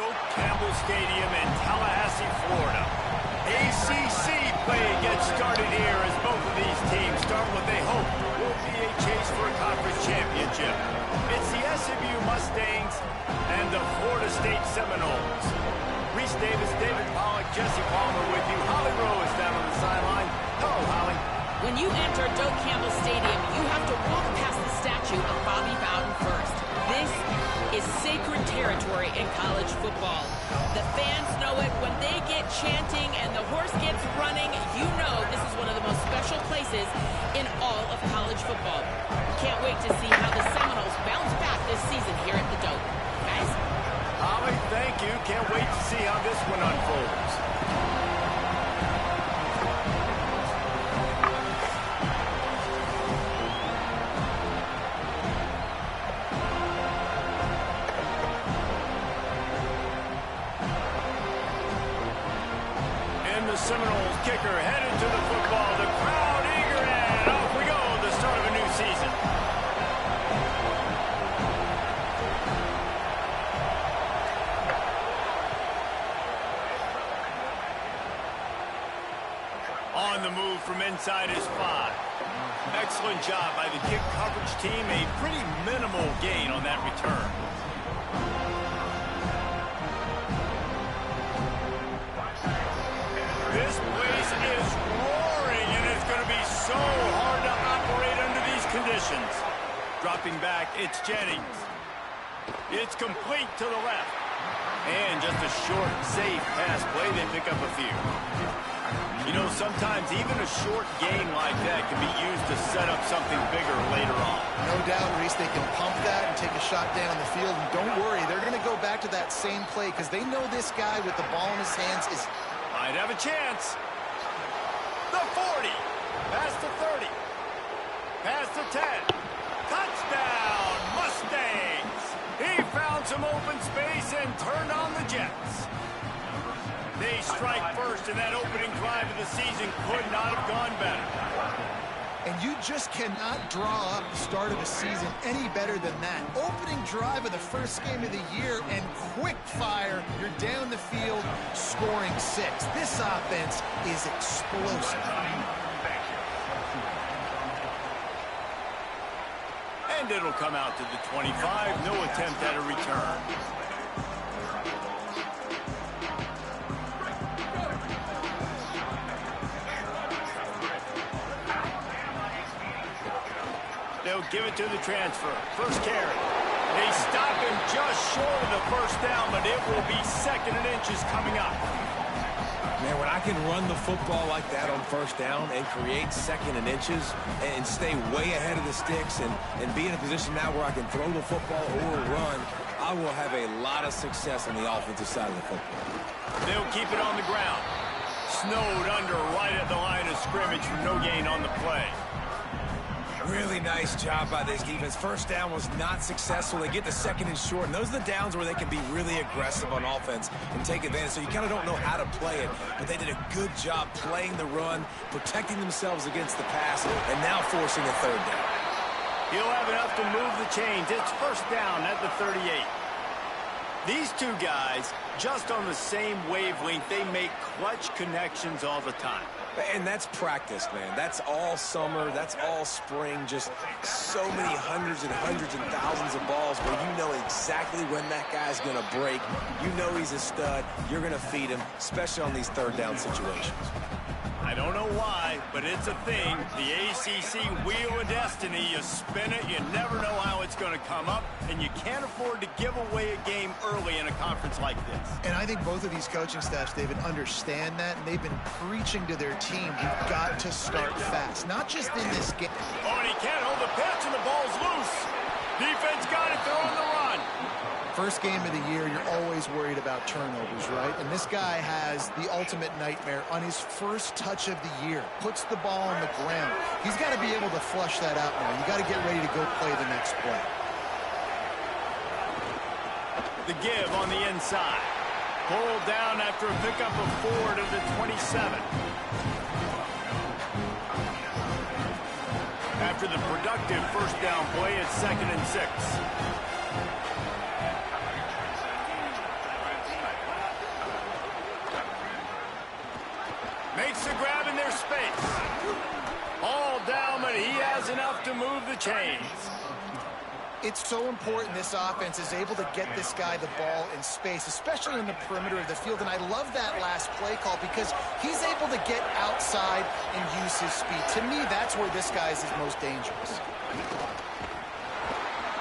Doak Campbell Stadium in Tallahassee, Florida. ACC play gets started here as both of these teams start what they hope will be a chase for a conference championship. It's the SMU Mustangs and the Florida State Seminoles. Reese Davis, David Pollack, Jesse Palmer with you. Holly Rowe is down on the sideline. Hello, Holly. When you enter Doak Campbell Stadium, you have to walk past the statue of Bobby Bowden first. This is sacred territory in college football. The fans know it. When they get chanting and the horse gets running, you know this is one of the most special places in all of college football. Can't wait to see how the Seminoles bounce back this season here at the Doak. Guys? Holly, thank you. Can't wait to see how this one unfolds. Seminoles kicker headed to the football. The crowd eager, and off we go. The start of a new season. On the move from inside his 5. Excellent job by the kick coverage team. A pretty minimal gain on that return. This place is roaring, and it's going to be so hard to operate under these conditions. Dropping back, it's Jennings. It's complete to the left. And just a short, safe pass play. They pick up a few. You know, sometimes even a short gain like that can be used to set up something bigger later on. No doubt, Reese, they can pump that and take a shot down the field. And don't worry, they're going to go back to that same play because they know this guy with the ball in his hands is... Might have a chance. The 40. Past the 30. Past the 10. Touchdown, Mustangs. He found some open space and turned on the Jets. They strike first, and that opening drive of the season could not have gone better. And you just cannot draw up the start of a season any better than that. Opening drive of the first game of the year and quick fire. You're down the field scoring 6. This offense is explosive. And it'll come out to the 25. No attempt at a return. They'll give it to the transfer. First carry. They stop him just short of the first down, but it will be 2nd and inches coming up. Man, when I can run the football like that on first down and create 2nd and inches and stay way ahead of the sticks and be in a position now where I can throw the football or run, I will have a lot of success on the offensive side of the football. They'll keep it on the ground. Snowed under right at the line of scrimmage for no gain on the play. Really nice job by this defense. First down was not successful. They get the 2nd and short, and those are the downs where they can be really aggressive on offense and take advantage. So you kind of don't know how to play it, but they did a good job playing the run, protecting themselves against the pass, and now forcing a 3rd down. He'll have enough to move the chains. It's first down at the 38. These two guys, just on the same wavelength, they make clutch connections all the time. And that's practice, man. That's all summer. That's all spring. Just so many hundreds and thousands of balls where you know exactly when that guy's going to break. You know he's a stud. You're going to feed him, especially on these 3rd down situations. I don't know why, but it's a thing. The ACC Wheel of Destiny, you spin it, you never know how it's going to come up, and you can't afford to give away a game early in a conference like this. And I think both of these coaching staffs, David, understand that, and they've been preaching to their team, you've got to start fast, not just in this game. Oh, and he can't hold the pitch, and the ball's loose. Defense got it, they're on the run. First game of the year, you're always worried about turnovers, right? And this guy has the ultimate nightmare on his first touch of the year. Puts the ball on the ground. He's got to be able to flush that out now. You got to get ready to go play the next play. The give on the inside. Pulled down after a pickup of 4 to the 27. After the productive first down play, it's 2nd and 6. Makes the grab in their space. All down, but he has enough to move the chains. It's so important this offense is able to get this guy the ball in space, especially in the perimeter of the field. And I love that last play call because he's able to get outside and use his speed. To me, that's where this guy is his most dangerous.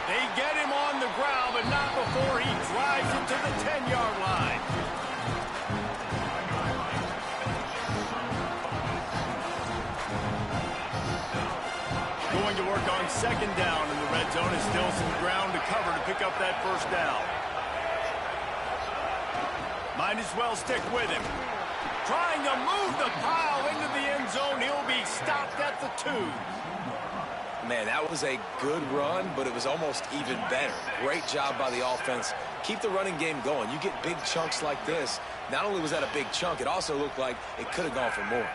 They get him on the ground, but not before he drives it to the 10-yard line. Going to work on second down in the red zone. Is still some ground to cover to pick up that first down. Might as well stick with him. Trying to move the pile into the end zone. He'll be stopped at the 2. Man, that was a good run, but it was almost even better. Great job by the offense. Keep the running game going. You get big chunks like this. Not only was that a big chunk, it also looked like it could have gone for more.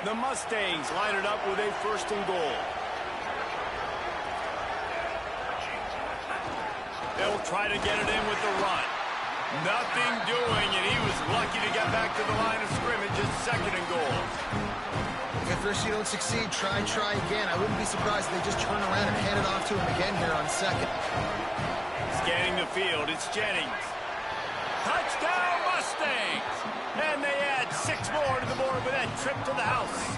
The Mustangs line it up with a 1st and goal. They'll try to get it in with the run. Nothing doing, and he was lucky to get back to the line of scrimmage at 2nd and goal. If first you don't succeed, try again. I wouldn't be surprised if they just turn around and hand it off to him again here on 2nd. Scanning the field, it's Jennings. Touchdown Mustangs! And they add 6 more to the board with that trip to the house.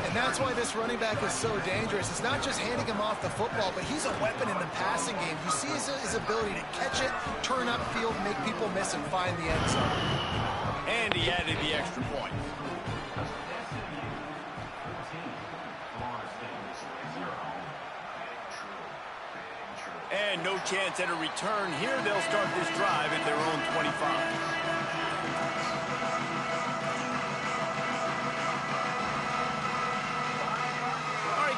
And that's why this running back is so dangerous. It's not just handing him off the football, but he's a weapon in the passing game. You see his ability to catch it, turn upfield, make people miss, and find the end zone. And he added the extra point. And no chance at a return here. They'll start this drive at their own 25.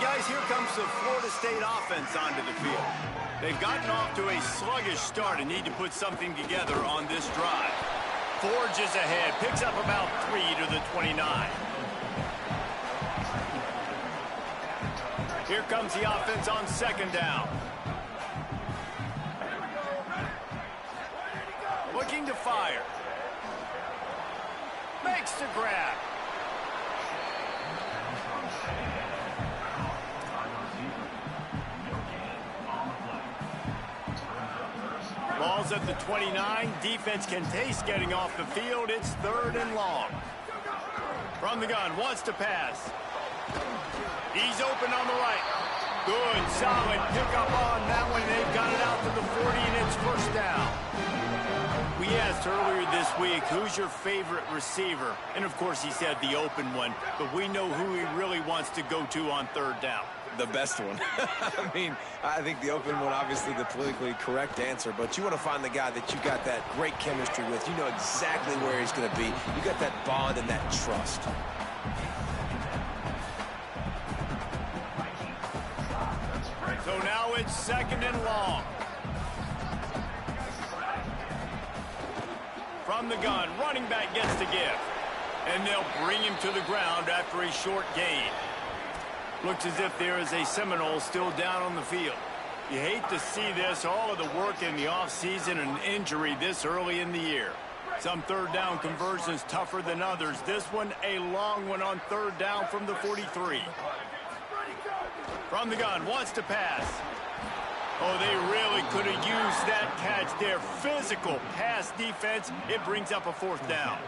Guys, here comes the Florida State offense onto the field. They've gotten off to a sluggish start and need to put something together on this drive. Forges ahead, picks up about 3 to the 29. Here comes the offense on 2nd down. Looking to fire. Makes the grab. Ball's at the 29. Defense can taste getting off the field. It's 3rd and long. From the gun, wants to pass. He's open on the right. Good, solid pickup on that one. They've got it out to the 40, and it's 1st down. We asked earlier this week, who's your favorite receiver? And, of course, he said the open one. But we know who he really wants to go to on 3rd down. The best one. I mean, I think the open one, obviously the politically correct answer, but you want to find the guy that you got that great chemistry with. You know exactly where he's going to be. You got that bond and that trust. So now it's 2nd and long. From the gun, running back gets the give. And they'll bring him to the ground after a short gain. Looks as if there is a Seminole still down on the field. You hate to see this, all of the work in the offseason and injury this early in the year. Some 3rd down conversions tougher than others. This one, a long one on 3rd down from the 43. From the gun, wants to pass. Oh, they really could have used that catch there. Physical pass defense. It brings up a 4th down.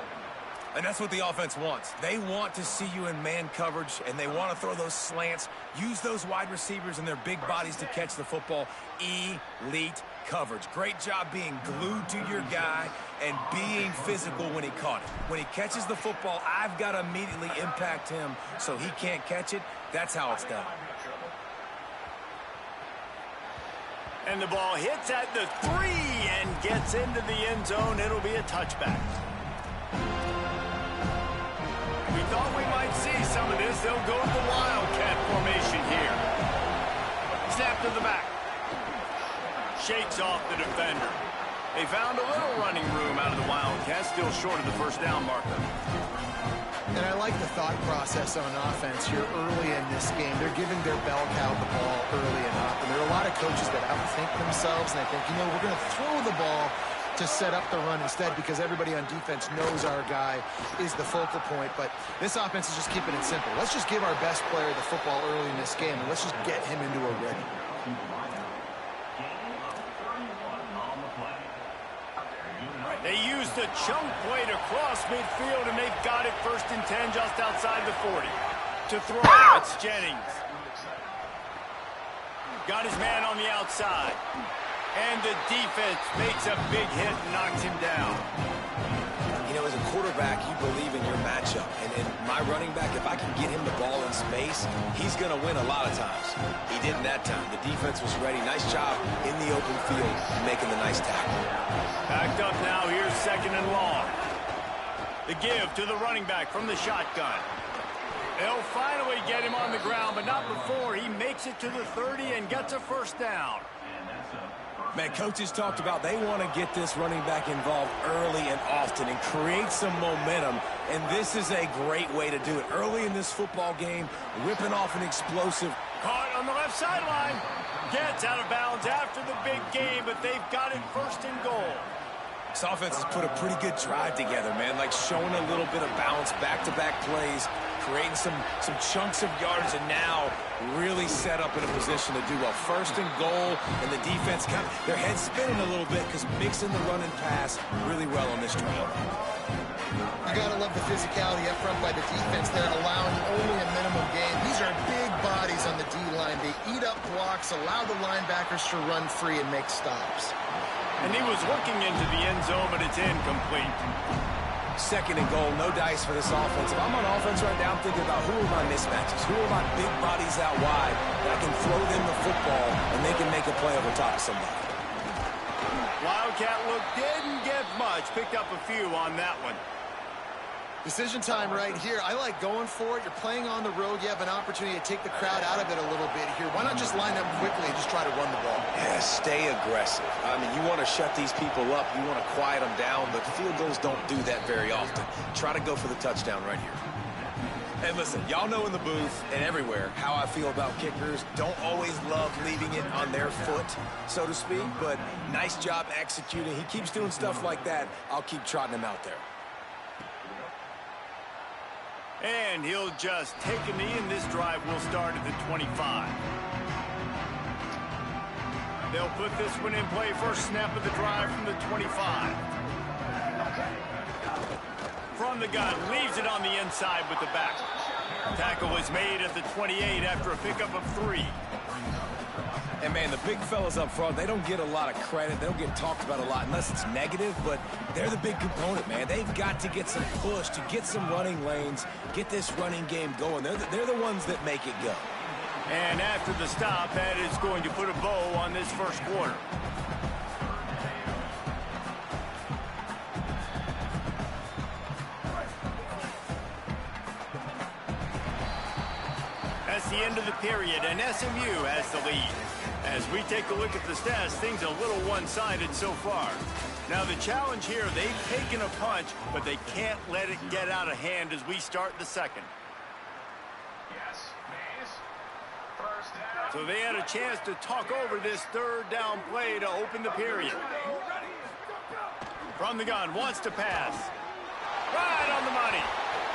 And that's what the offense wants. They want to see you in man coverage, and they want to throw those slants, use those wide receivers and their big bodies to catch the football. Elite coverage. Great job being glued to your guy and being physical when he caught it. When he catches the football, I've got to immediately impact him so he can't catch it. That's how it's done. And the ball hits at the 3 and gets into the end zone. It'll be a touchback. We thought we might see some of this. They'll go to the Wildcat formation here. Snap to the back. Shakes off the defender. They found a little running room out of the Wildcat, still short of the 1st down marker. And I like the thought process on offense here early in this game. They're giving their bell cow the ball early and often. There are a lot of coaches that outthink themselves, and they think, you know, we're going to throw the ball to set up the run instead because everybody on defense knows our guy is the focal point. But this offense is just keeping it simple. Let's just give our best player the football early in this game, and let's just get him into a rhythm. They used the chunk play to cross midfield, and they've got it 1st and 10 just outside the 40. To throw, it's Jennings. Got his man on the outside. And the defense makes a big hit and knocks him down. You know, as a quarterback, you believe in your matchup. And my running back, if I can get him the ball in space, he's going to win a lot of times. He didn't that time. The defense was ready. Nice job in the open field, making the nice tackle. Backed up now. Here's 2nd and long. The give to the running back from the shotgun. They'll finally get him on the ground, but not before he makes it to the 30 and gets a 1st down. Man, coaches talked about they want to get this running back involved early and often and create some momentum, and this is a great way to do it. Early in this football game, ripping off an explosive. Caught on the left sideline. Gets out of bounds after the big game, but they've got it 1st and goal. This offense has put a pretty good drive together, man, like showing a little bit of balance, back-to-back plays, creating some chunks of yards, and now really set up in a position to do well. 1st and goal, and the defense, their heads spinning a little bit because mixing the run and pass really well on this drive. You got to love the physicality up front by the defense. They're allowing only a minimum gain. These are big bodies on the D-line. They eat up blocks, allow the linebackers to run free and make stops. And he was looking into the end zone, but it's incomplete. 2nd and goal, no dice for this offense. If I'm on offense right now, I'm thinking about who are my mismatches, who are my big bodies out wide that I can throw them the football and they can make a play over top of somebody. Wildcat look didn't get much. Picked up a few on that one. Decision time right here. I like going for it. You're playing on the road. You have an opportunity to take the crowd out of it a little bit here. Why not just line up quickly and just try to run the ball? Yeah, stay aggressive. I mean, you want to shut these people up. You want to quiet them down, but field goals don't do that very often. Try to go for the touchdown right here. And listen, y'all know in the booth and everywhere how I feel about kickers. Don't always love leaving it on their foot, so to speak, but nice job executing. He keeps doing stuff like that. I'll keep trotting him out there. And he'll just take a knee, and this drive will start at the 25. They'll put this one in play. First snap of the drive from the 25. From the gun, leaves it on the inside with the back. Tackle is made at the 28 after a pickup of 3. And, man, the big fellas up front, they don't get a lot of credit. They don't get talked about a lot unless it's negative, but they're the big component, man. They've got to get some push, to get some running lanes, get this running game going. They're the ones that make it go. And after the stop, that is going to put a bow on this 1st quarter. That's the end of the period, and SMU has the lead. As we take a look at the stats, things a little one-sided so far. Now the challenge here, they've taken a punch, but they can't let it get out of hand as we start the 2nd. So they had a chance to talk over this 3rd down play to open the period. From the gun, wants to pass. Right on the money.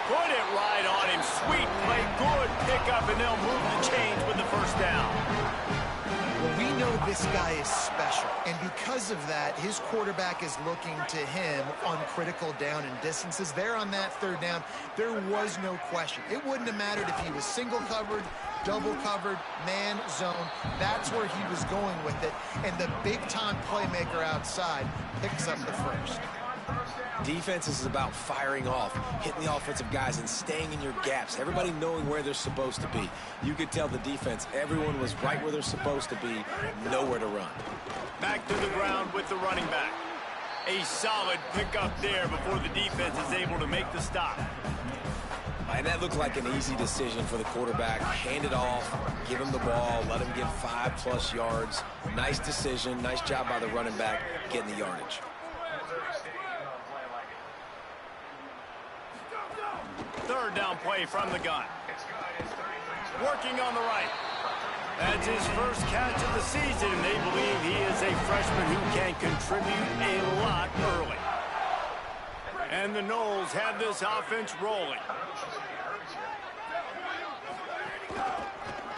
Put it right on him. Sweet play, good pickup, and they'll move the chains with the 1st down. Well, we know this guy is special, and because of that, his quarterback is looking to him on critical down and distances. There on that 3rd down, there was no question. It wouldn't have mattered if he was single covered, double covered, man, zone. That's where he was going with it, and the big-time playmaker outside picks up the 1st. Defense is about firing off, hitting the offensive guys, and staying in your gaps. Everybody knowing where they're supposed to be. You could tell the defense, everyone was right where they're supposed to be, nowhere to run. Back to the ground with the running back. A solid pickup there before the defense is able to make the stop. And that looked like an easy decision for the quarterback. Hand it off, give him the ball, let him get 5+ yards. Nice decision, nice job by the running back getting the yardage. third down play from the gun. Working on the right. That's his first catch of the season. They believe he is a freshman who can contribute a lot early. And the Noles have this offense rolling.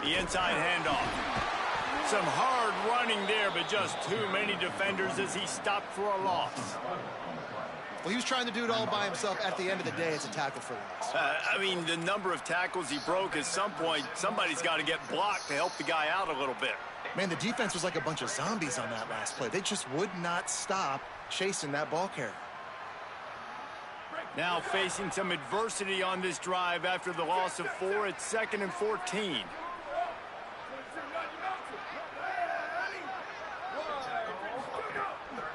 The inside handoff. Some hard running there, but just too many defenders as he stopped for a loss. Well, he was trying to do it all by himself. At the end of the day, it's a tackle for loss. I mean, the number of tackles he broke, at some point, somebody's got to get blocked to help the guy out a little bit. Man, the defense was like a bunch of zombies on that last play. They just would not stop chasing that ball carrier. Now facing some adversity on this drive after the loss of 4. It's 2nd and 14.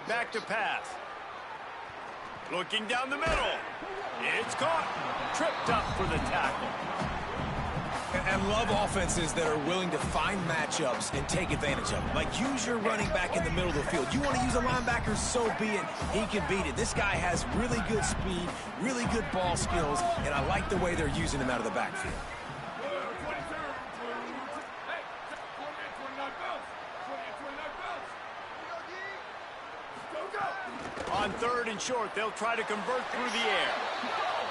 Back to pass. Looking down the middle. It's caught. Tripped up for the tackle. And love offenses that are willing to find matchups and take advantage of them. Like, use your running back in the middle of the field. You want to use a linebacker, so be it. He can beat it. This guy has really good speed, really good ball skills, and I like the way they're using him out of the backfield. On 3rd and short, they'll try to convert through the air.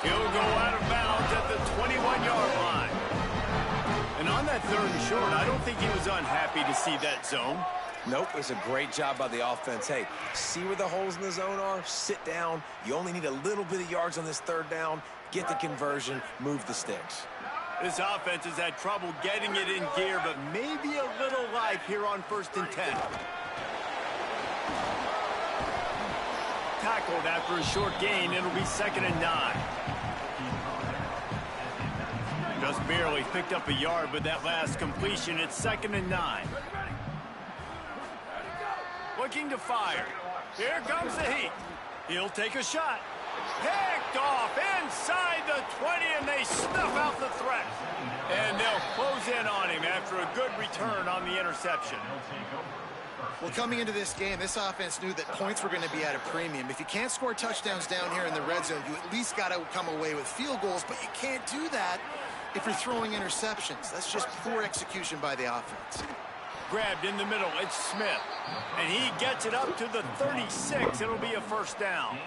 He'll go out of bounds at the 21-yard line. And on that 3rd and short, I don't think he was unhappy to see that zone. Nope, it's a great job by the offense. Hey, see where the holes in the zone are? Sit down. You only need a little bit of yards on this 3rd down. Get the conversion, move the sticks. This offense has had trouble getting it in gear, but maybe a little life here on 1st and 10. Tackled after a short gain. It'll be 2nd and 9. Just barely picked up a yard with that last completion. It's 2nd and 9. Looking to fire. Here comes the heat. He'll take a shot. Picked off inside the 20, and they snuff out the threat. And they'll close in on him after a good return on the interception. Well, coming into this game, this offense knew that points were going to be at a premium. If you can't score touchdowns down here in the red zone, you at least got to come away with field goals, but you can't do that if you're throwing interceptions. That's just poor execution by the offense. Grabbed in the middle, it's Smith. And he gets it up to the 36. It'll be a 1st down.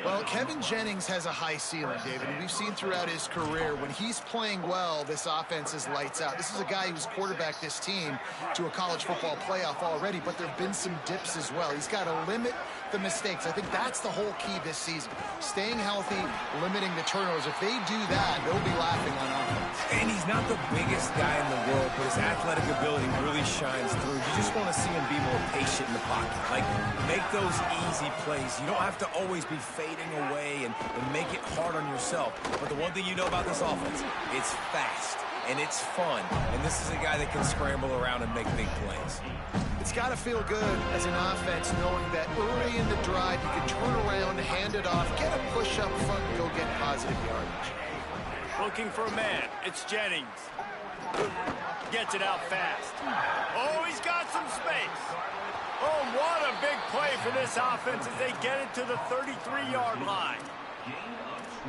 Well, Kevin Jennings has a high ceiling, David. And we've seen throughout his career, when he's playing well, this offense is lights out. This is a guy who's quarterbacked this team to a college football playoff already, but there have been some dips as well. He's got to limit the mistakes. I think that's the whole key this season. Staying healthy, limiting the turnovers. If they do that, they'll be laughing on offense. And he's not the biggest guy in the world, but his athletic ability really shines through. You just want to see him be more patient in the pocket. Like, make those easy plays. You don't have to always be fading away and make it hard on yourself. But the one thing you know about this offense, it's fast and it's fun. And this is a guy that can scramble around and make big plays. It's got to feel good as an offense knowing that early in the drive you can turn around, hand it off, get a push up front, and go get positive yardage. Looking for a man. It's Jennings. Gets it out fast. Oh, he's got some space. Oh, what a big play for this offense as they get it to the 33-yard line.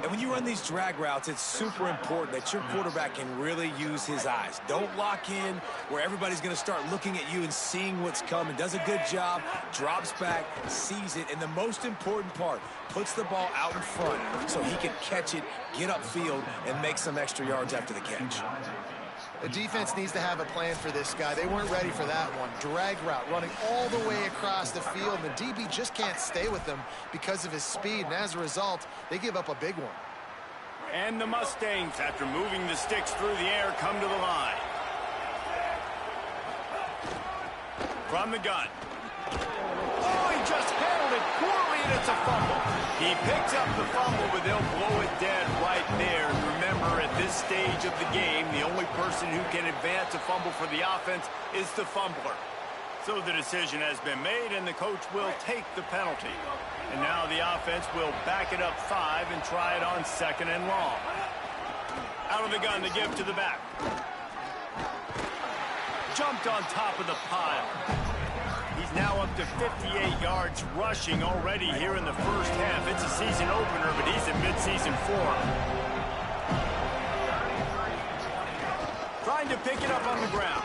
And when you run these drag routes, it's super important that your quarterback can really use his eyes. Don't lock in where everybody's going to start looking at you and seeing what's coming. Does a good job, drops back, sees it, and the most important part, puts the ball out in front so he can catch it, get upfield, and make some extra yards after the catch. The defense needs to have a plan for this guy. They weren't ready for that one. Drag route, running all the way across the field. The DB just can't stay with them because of his speed, and as a result, they give up a big one. And the Mustangs, after moving the sticks through the air, come to the line. From the gun. Oh, he just handled it poorly, and it's a fumble. He picks up the fumble, but they'll blow it dead right there. And remember, at this stage of the game, the only person who can advance a fumble for the offense is the fumbler. So the decision has been made, and the coach will take the penalty. And now the offense will back it up 5 and try it on 2nd and long. Out of the gun, the give to the back. Jumped on top of the pile. He's now up to 58 yards rushing already here in the first half. It's a season opener, but he's in midseason form. pick it up on the ground.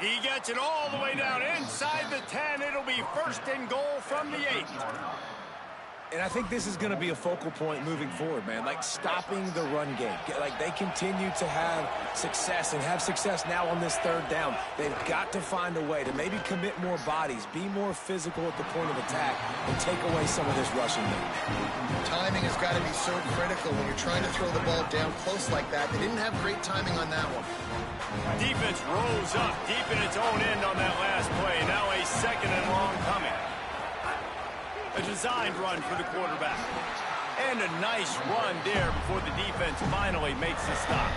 He gets it all the way down inside the 10. It'll be first and goal from the 8. And I think this is going to be a focal point moving forward, man. Like, stopping the run game. Like, they continue to have success and have success now on this third down. They've got to find a way to maybe commit more bodies, be more physical at the point of attack, and take away some of this rushing game. Timing has got to be so critical when you're trying to throw the ball down close like that. They didn't have great timing on that one. Defense rose up deep in its own end on that last play. Now a second and long coming. A designed run for the quarterback. And a nice run there before the defense finally makes a stop.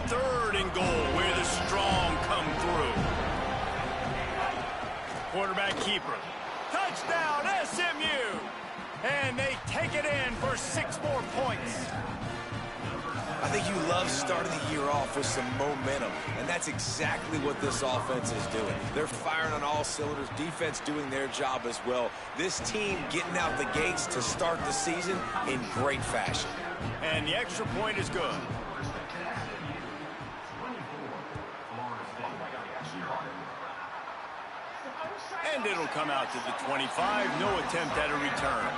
Third and goal where the strong come through. Quarterback keeper. Touchdown SMU! And they take it in for 6 more points. I think you love starting the year off with some momentum, and that's exactly what this offense is doing. They're firing on all cylinders, defense doing their job as well. This team getting out the gates to start the season in great fashion. And the extra point is good. And it'll come out to the 25. No attempt at a return.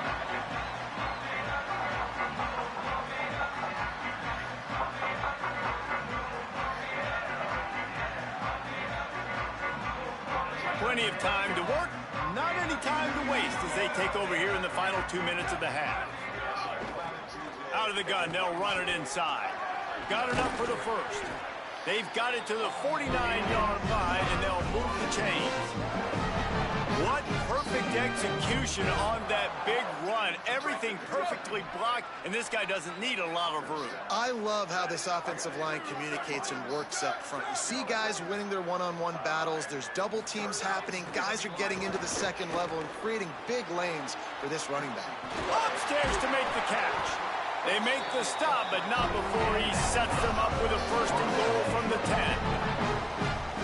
Plenty of time to work, not any time to waste as they take over here in the final 2 minutes of the half. Out of the gun, they'll run it inside. Got it up for the first. They've got it to the 49-yard line, and they'll move the chains. What perfect execution on that big run. Everything perfectly blocked, and this guy doesn't need a lot of room. I love how this offensive line communicates and works up front. You see guys winning their one-on-one battles. There's double teams happening. Guys are getting into the second level and creating big lanes for this running back. Upstairs to make the catch. They make the stop, but not before he sets them up with a first and goal from the 10.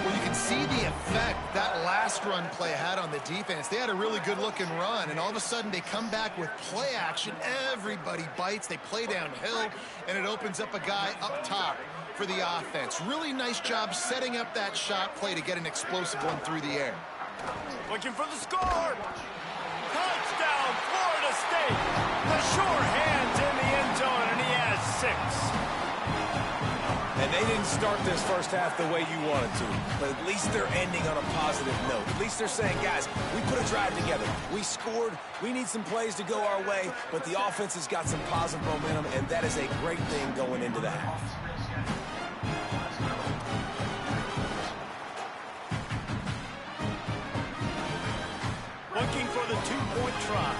Well, you can see the effect that last run play had on the defense. They had a really good-looking run, and all of a sudden they come back with play action. Everybody bites. They play downhill, and it opens up a guy up top for the offense. Really nice job setting up that shot play to get an explosive one through the air. Looking for the score. Touchdown, Florida State. The sure hands in the end zone, and he has 6. And they didn't start this first half the way you wanted to, but at least they're ending on a positive note. At least they're saying, guys, we put a drive together. We scored. We need some plays to go our way, but the offense has got some positive momentum, and that is a great thing going into the half. Looking for the 2-point try.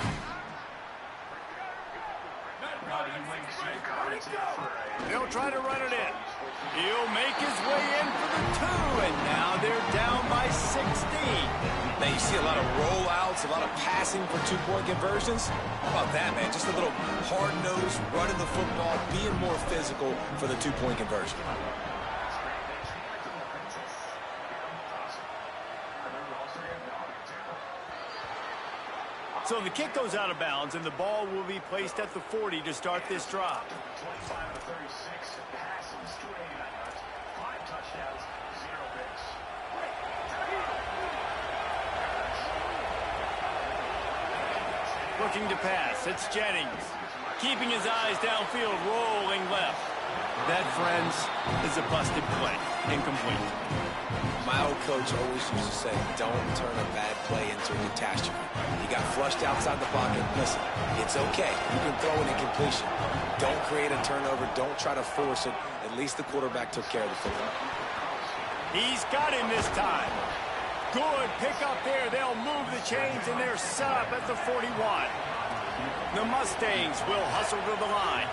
They'll try to run it in. He'll make his way in for the 2, and now they're down by 16. Now, you see a lot of rollouts, a lot of passing for 2-point conversions. How about that, man? Just a little hard-nosed, running the football, being more physical for the 2-point conversion. So the kick goes out of bounds, and the ball will be placed at the 40 to start this drive. 25-36, passing straight, 5 touchdowns, 0 picks. Looking to pass, it's Jennings. Keeping his eyes downfield, rolling left. That, friends, is a busted play. Incomplete. My old coach always used to say, don't turn a bad play into a catastrophe. You got flushed outside the pocket. Listen, it's okay. You can throw an incompletion. Don't create a turnover. Don't try to force it. At least the quarterback took care of the football. He's got him this time. Good pick up there. They'll move the chains, and they're set up at the 41. The Mustangs will hustle to the line.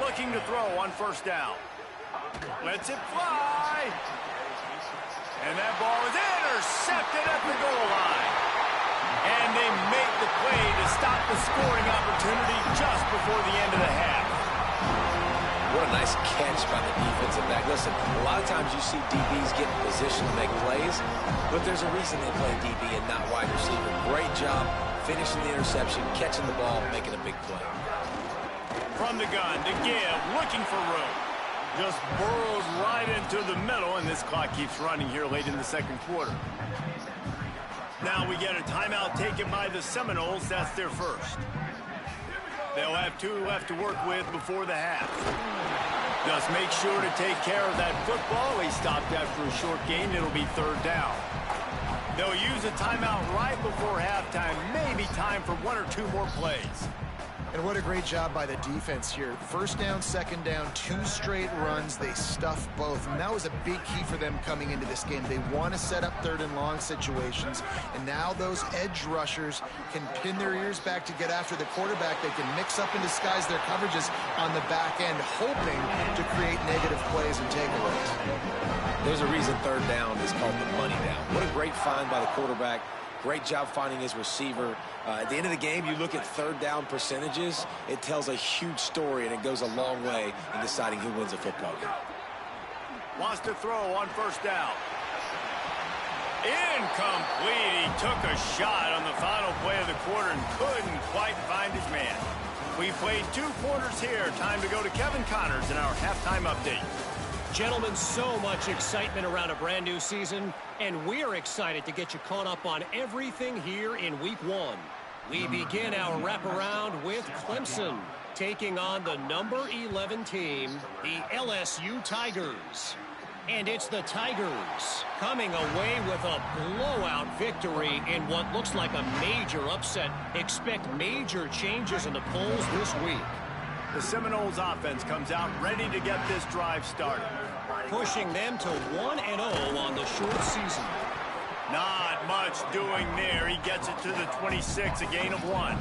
Looking to throw on first down. Lets it fly. And that ball is intercepted at the goal line. And they make the play to stop the scoring opportunity just before the end of the half. What a nice catch by the defensive back. Listen, a lot of times you see DBs get in position to make plays, but there's a reason they play DB and not wide receiver. Great job finishing the interception, catching the ball, making a big play. From the gun, to give, looking for room. Just burrows right into the middle, and this clock keeps running here late in the second quarter. Now we get a timeout taken by the Seminoles. That's their first. They'll have 2 left to work with before the half. Just make sure to take care of that football. He stopped after a short gain. It'll be 3rd down. They'll use a timeout right before halftime. Maybe time for 1 or 2 more plays. And what a great job by the defense here. 1st down, 2nd down, 2 straight runs. They stuffed both. And that was a big key for them coming into this game. They want to set up 3rd and long situations. And now those edge rushers can pin their ears back to get after the quarterback. They can mix up and disguise their coverages on the back end, hoping to create negative plays and takeaways. There's a reason 3rd down is called the money down. What a great find by the quarterback. Great job finding his receiver. At the end of the game, you look at 3rd down percentages. It tells a huge story, and it goes a long way in deciding who wins a football game. Wants to throw on 1st down. Incomplete. He took a shot on the final play of the quarter and couldn't quite find his man. We played 2 quarters here. Time to go to Kevin Connors in our halftime update. Gentlemen, so much excitement around a brand new season, and we're excited to get you caught up on everything here in Week 1. We begin our wraparound with Clemson, taking on the number 11 team, the LSU Tigers. And it's the Tigers coming away with a blowout victory in what looks like a major upset. Expect major changes in the polls this week. The Seminoles offense comes out ready to get this drive started. Pushing them to 1-0 on the short season. Not much doing there. He gets it to the 26, a gain of 1.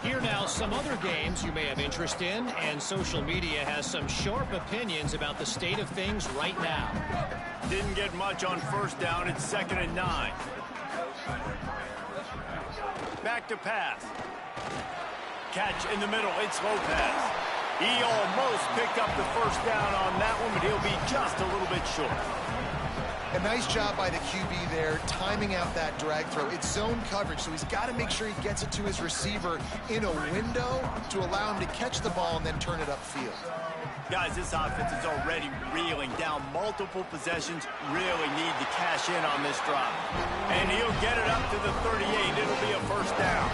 Here now, some other games you may have interest in, and social media has some sharp opinions about the state of things right now. Didn't get much on 1st down. It's 2nd and 9. Back to pass. Catch in the middle. It's Lopez. He almost picked up the 1st down on that one, but he'll be just a little bit short. A nice job by the QB there, timing out that drag throw. It's zone coverage, so he's got to make sure he gets it to his receiver in a window to allow him to catch the ball and then turn it upfield. Guys, this offense is already reeling down multiple possessions. Really need to cash in on this drive. And he'll get it up to the 38. It'll be a 1st down.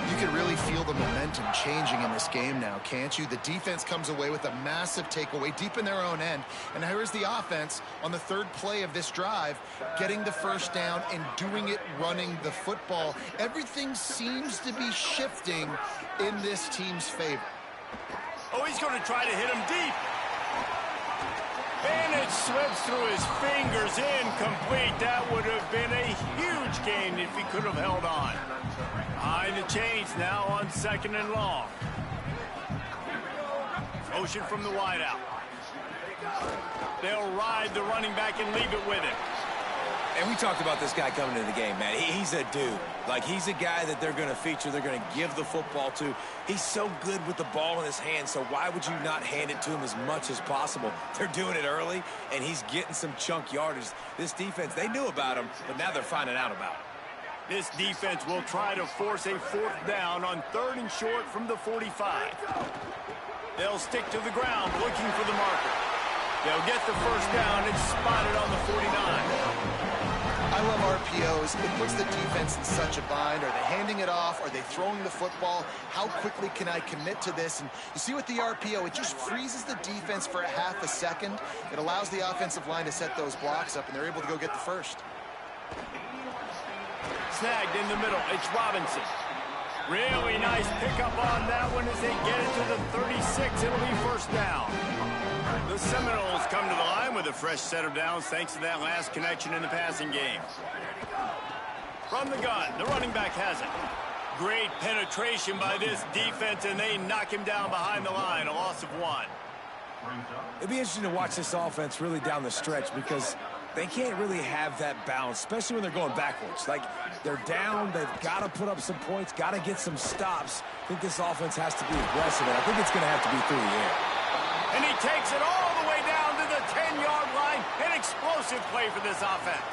You can really feel the momentum changing in this game now, can't you? The defense comes away with a massive takeaway deep in their own end. And here's the offense on the 3rd play of this drive, getting the 1st down and doing it running the football. Everything seems to be shifting in this team's favor. Oh, he's going to try to hit him deep. And it slips through his fingers, incomplete. That would have been a huge gain if he could have held on. Behind the chains now on 2nd and long. Motion from the wideout. They'll ride the running back and leave it with him. And we talked about this guy coming into the game, man. He's a dude. Like, he's a guy that they're going to feature, they're going to give the football to. He's so good with the ball in his hands, so why would you not hand it to him as much as possible? They're doing it early, and he's getting some chunk yardage. This defense, they knew about him, but now they're finding out about him. This defense will try to force a 4th down on 3rd and short from the 45. They'll stick to the ground looking for the marker. They'll get the 1st down and spot it on the 49. I love RPOs. It puts the defense in such a bind. Are they handing it off? Are they throwing the football? How quickly can I commit to this? And you see with the RPO, it just freezes the defense for a half a second. It allows the offensive line to set those blocks up, and they're able to go get the 1st. Snagged in the middle. It's Robinson. Really nice pickup on that one as they get it to the 36. It'll be 1st down. The Seminoles come to the line with a fresh set of downs thanks to that last connection in the passing game. From the gun, the running back has it. Great penetration by this defense, and they knock him down behind the line. A loss of 1. It'd be interesting to watch this offense really down the stretch because they can't really have that balance, especially when they're going backwards. Like, they're down, they've got to put up some points, got to get some stops. I think this offense has to be aggressive, and I think it's going to have to be through the air. And he takes it all the way down to the 10-yard line. An explosive play for this offense.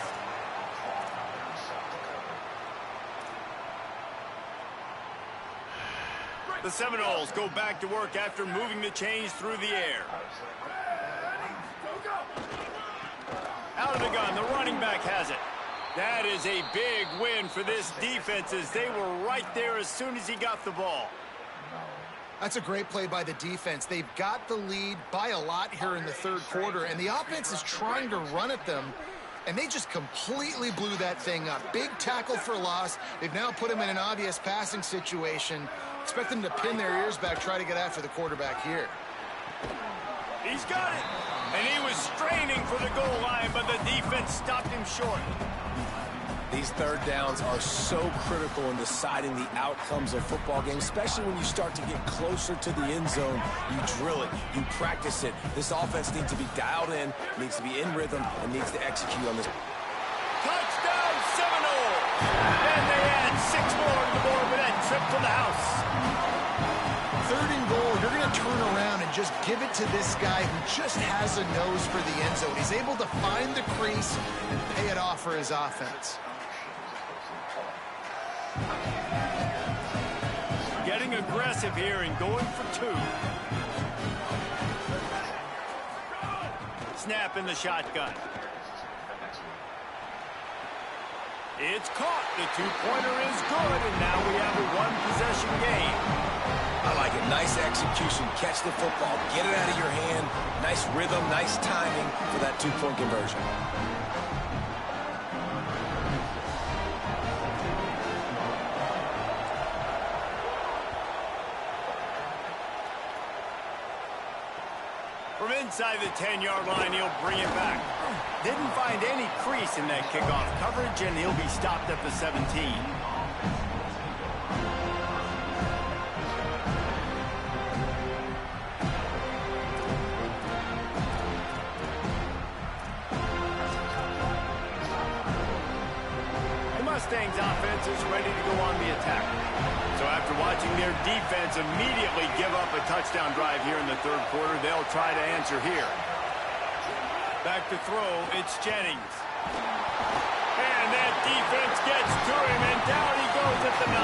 The Seminoles go back to work after moving the chains through the air. Out of the gun, the running back has it. That is a big win for this defense as they were right there as soon as he got the ball. That's a great play by the defense. They've got the lead by a lot here in the third quarter, and the offense is trying to run at them, and they just completely blew that thing up. Big tackle for loss. They've now put him in an obvious passing situation. Expect them to pin their ears back, try to get after the quarterback here. He's got it. And he was straining for the goal line, but the defense stopped him short. These third downs are so critical in deciding the outcomes of football games, especially when you start to get closer to the end zone. You drill it, you practice it. This offense needs to be dialed in, needs to be in rhythm, and needs to execute on this. Touchdown, Seminoles! And they add 6 more to the board with that trip to the house. Third and goal, you're going to turn around and just give it to this guy who just has a nose for the end zone. He's able to find the crease and pay it off for his offense. Getting aggressive here and going for 2. Snap in the shotgun. It's caught. The 2-pointer is good, and now we have a 1-possession game. I like it. Nice execution. Catch the football. Get it out of your hand. Nice rhythm, nice timing for that 2-point conversion. From inside the 10-yard line, he'll bring it back. Didn't find any crease in that kickoff coverage, and he'll be stopped at the 17. Mustang's offense is ready to go on the attack. So after watching their defense immediately give up a touchdown drive here in the third quarter, they'll try to answer here. Back to throw, it's Jennings. And that defense gets to him, and down he goes at the 9.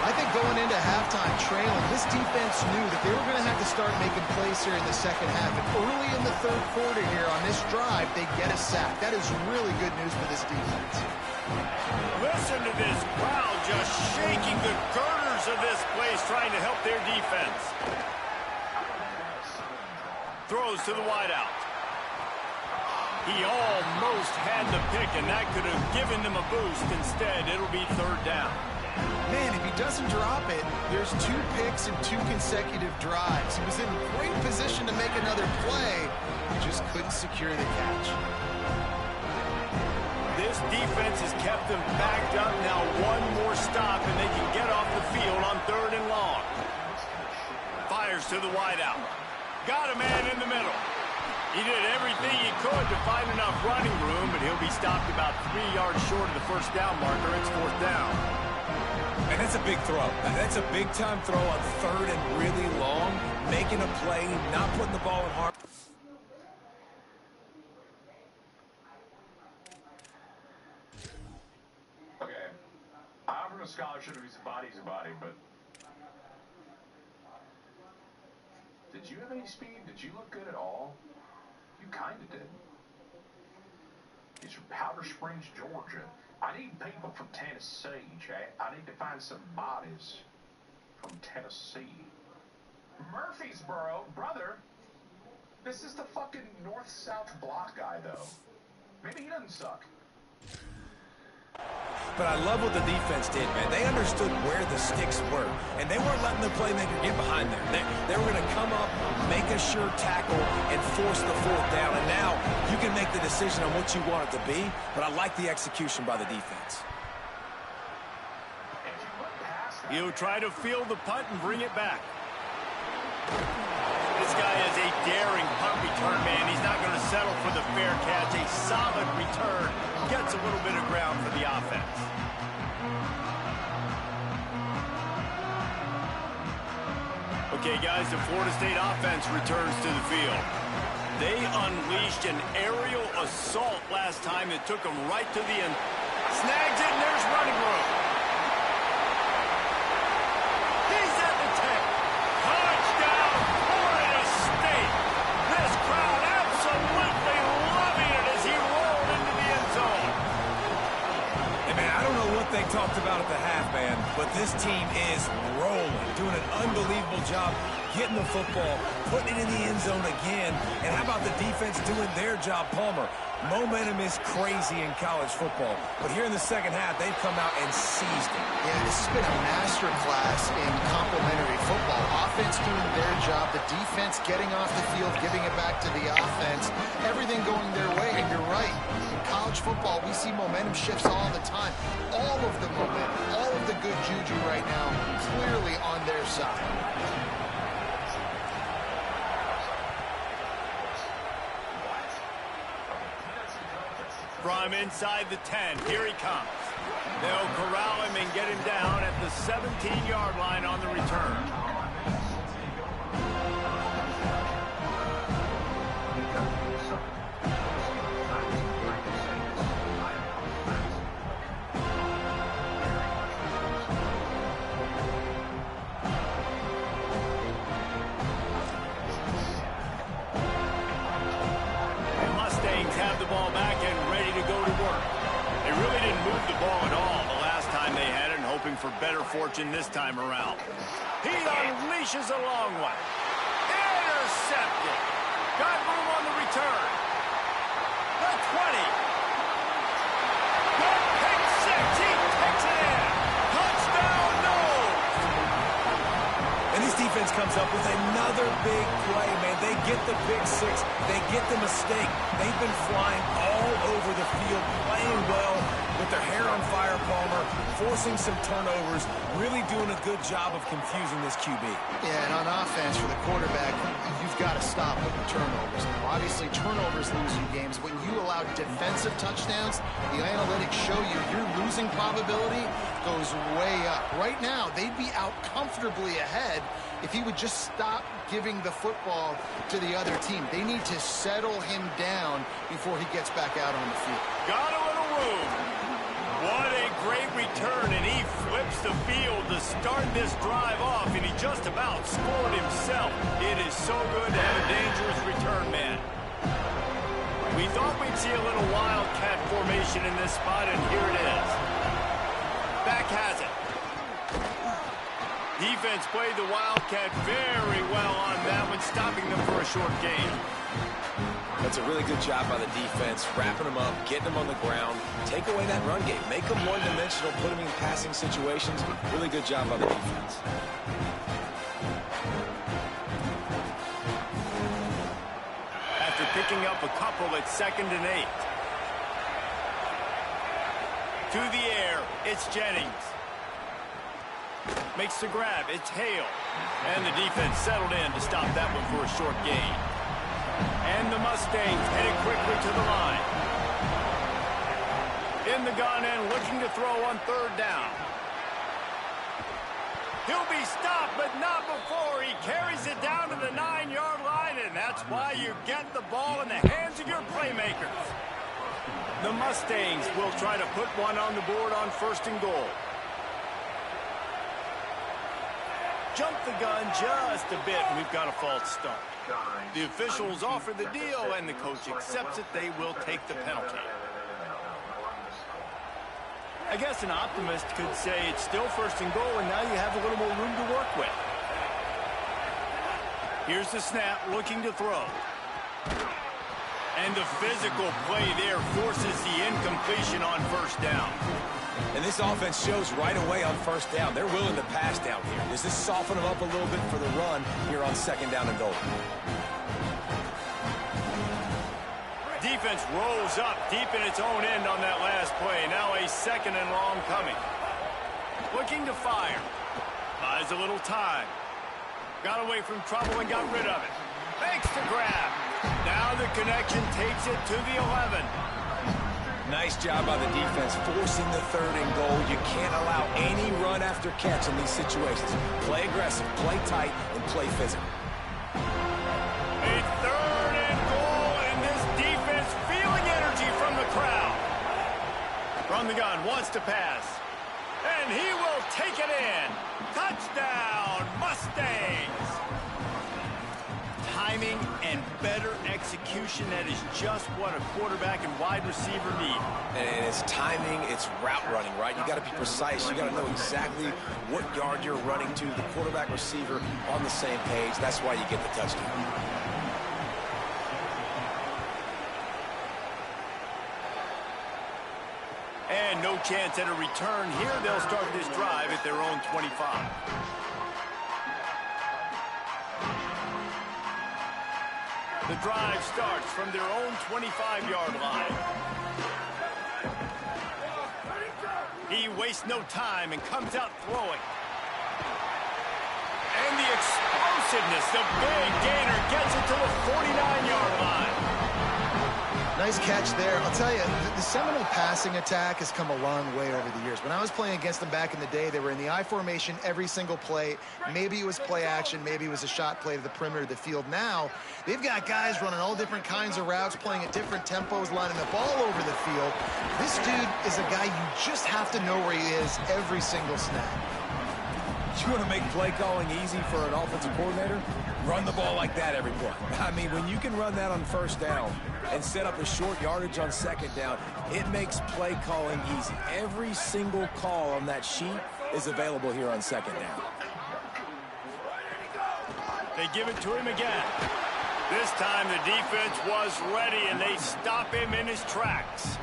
I think going into halftime trailing, this defense knew that they were going to have to start making plays here in the second half. And early in the third quarter here on this drive, they get a sack. That is really good news for this defense. Listen to this crowd just shaking the girders of this place, trying to help their defense. Throws to the wideout. He almost had the pick, and that could have given them a boost. Instead, it'll be third down. Man, if he doesn't drop it, there's 2 picks and 2 consecutive drives. He was in great position to make another play. He just couldn't secure the catch. This defense has kept them backed up. Now 1 more stop, and they can get off the field on 3rd and long. Fires to the wideout. Got a man in the middle. He did everything he could to find enough running room, but he'll be stopped about 3 yards short of the first down marker. It's 4th down. And that's a big throw. That's a big-time throw on 3rd and really long, making a play, not putting the ball in harm. Okay, I offered a scholarship if he's a body, but did you have any speed? Did you look good at all? You kind of did. He's from Powder Springs, Georgia. I need people from Tennessee, Jack. I need to find some bodies from Tennessee. Murfreesboro, brother. This is the fucking north-south block guy, though. Maybe he doesn't suck. But I love what the defense did, man. They understood where the sticks were, and they weren't letting the playmaker get behind there. They were going to come up, make a sure tackle, and force the 4th down. And now you can make the decision on what you want it to be, but I like the execution by the defense. He'll try to field the punt and bring it back. This guy is a daring punt return man. He's not going to settle for the fair catch. A solid return. Gets a little bit of ground for the offense. Okay, guys, the Florida State offense returns to the field. They unleashed an aerial assault last time. It took them right to the end. Snags it, and there's running room. He's at what they talked about at the half, man, but this team is rolling, doing an unbelievable job getting the football, putting it in the end zone again. And how about the defense doing their job, Palmer? Momentum is crazy in college football, but here in the second half, they've come out and seized it. Yeah, this has been a master class in complementary football. Offense doing their job, the defense getting off the field, giving it back to the offense, everything going their way. And you're right, in college football, we see momentum shifts all the time. All of the momentum, all of the good juju right now, clearly on their side. From inside the 10, here he comes. They'll corral him and get him down at the 17-yard line on the return. The Mustangs have the ball back and ready to go to work. They really didn't move the ball at all the last time they had it, hoping for better fortune this time around. He unleashes a long one. Intercepted. Got room on the return. The 20. The pick six. He takes it in. Touchdown, no. And this defense comes up with another big play, man. They get the pick six. They get the mistake. They've been flying all over the field, playing well, with their hair on fire, Palmer, forcing some turnovers, really doing a good job of confusing this QB. Yeah, and on offense for the quarterback, you've got to stop with the turnovers. Now, obviously, turnovers lose you games. When you allow defensive touchdowns, the analytics show you your losing probability goes way up. Right now, they'd be out comfortably ahead if he would just stop giving the football to the other team. They need to settle him down before he gets back out on the field. Got a little room. What a great return, and he flips the field to start this drive off, and he just about scored himself. It is so good to have a dangerous return man. We thought we'd see a little wildcat formation in this spot, and here it is. Back has it. Defense played the wildcat very well on that one, stopping them for a short gain. That's a really good job by the defense, wrapping them up, getting them on the ground, take away that run game, make them one-dimensional, put them in passing situations. Really good job by the defense. After picking up a couple at 2nd and 8. To the air, it's Jennings. Makes the grab, it's Hale. And the defense settled in to stop that one for a short gain. And the Mustangs headed quickly to the line. In the gun and looking to throw on 3rd down. He'll be stopped, but not before he carries it down to the 9-yard line, and that's why you get the ball in the hands of your playmakers. The Mustangs will try to put one on the board on 1st and goal. Jump the gun just a bit, and we've got a false start. The officials offer the deal, and the coach accepts it. They will take the penalty. I guess an optimist could say it's still 1st and goal, and now you have a little more room to work with. Here's the snap, looking to throw. And the physical play there forces the incompletion on 1st down. And this offense shows right away on 1st down. They're willing to pass down here. Does this soften them up a little bit for the run here on 2nd down and goal? Defense rolls up deep in its own end on that last play. Now a 2nd and long coming. Looking to fire. Buys a little time. Got away from trouble and got rid of it. Makes the grab. Now the connection takes it to the 11. Nice job by the defense forcing the 3rd and goal. You can't allow any run after catch in these situations. Play aggressive, play tight, and play physical. A 3rd and goal, and this defense feeling energy from the crowd. From the gun, wants to pass. And he will take it in. Touchdown, Mustangs. Timing and better execution. That is just what a quarterback and wide receiver need. And it's timing, it's route running, right? You got to be precise. You got to know exactly what yard you're running to. The quarterback, receiver on the same page. That's why you get the touchdown. And no chance at a return here. They'll start this drive at their own 25. The drive starts from their own 25-yard line. He wastes no time and comes out throwing. And the explosiveness, the big gainer gets it to the 49-yard line. Nice catch there. I'll tell you, the Seminole passing attack has come a long way over the years. When I was playing against them back in the day, they were in the I formation every single play. Maybe it was play action. Maybe it was a shot play to the perimeter of the field. Now, they've got guys running all different kinds of routes, playing at different tempos, lining the ball over the field. This dude is a guy you just have to know where he is every single snap. You want to make play calling easy for an offensive coordinator? Run the ball like that every play. I mean, when you can run that on first down and set up a short yardage on second down, it makes play calling easy. Every single call on that sheet is available here on second down. They give it to him again. This time the defense was ready, and they stop him in his tracks.